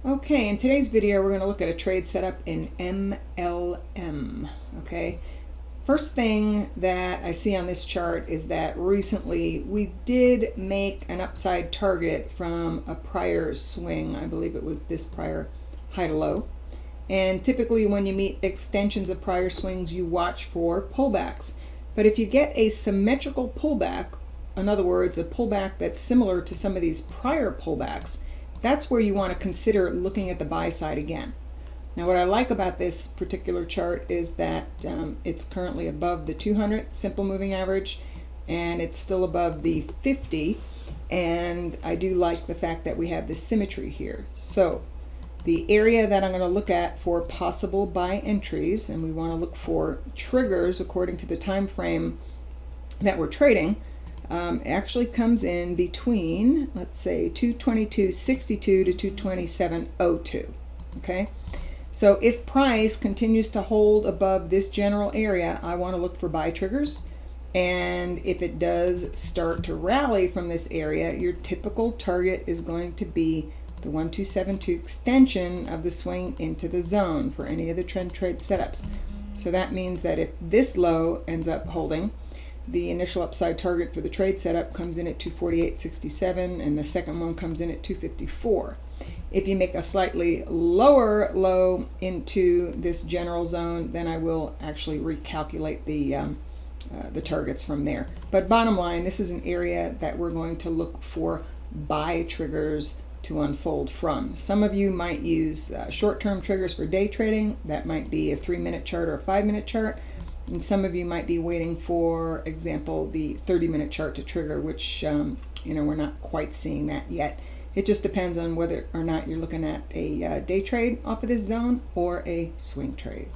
Okay, in today's video we're going to look at a trade setup in MLM. Okay, first thing that I see on this chart is that recently we did make an upside target from a prior swing. I believe it was this prior high to low. And typically when you meet extensions of prior swings, you watch for pullbacks. But if you get a symmetrical pullback, in other words, a pullback that's similar to some of these prior pullbacks, that's where you want to consider looking at the buy side again. Now what I like about this particular chart is that it's currently above the 200 simple moving average, and it's still above the 50, and I do like the fact that we have this symmetry here. So the area that I'm going to look at for possible buy entries, and we want to look for triggers according to the time frame that we're trading, actually comes in between, let's say, 222.62 to 227.02. Okay, so if price continues to hold above this general area, I want to look for buy triggers. And if it does start to rally from this area, your typical target is going to be the 1272 extension of the swing into the zone for any of the trend trade setups. So that means that if this low ends up holding, the initial upside target for the trade setup comes in at 248.67, and the second one comes in at 254. If you make a slightly lower low into this general zone, then I will actually recalculate the targets from there. But bottom line, this is an area that we're going to look for buy triggers to unfold from. Some of you might use short-term triggers for day trading. That might be a 3-minute chart or a 5-minute chart. And some of you might be waiting for example, the 30-minute chart to trigger, which we're not quite seeing that yet. It just depends on whether or not you're looking at a day trade off of this zone or a swing trade.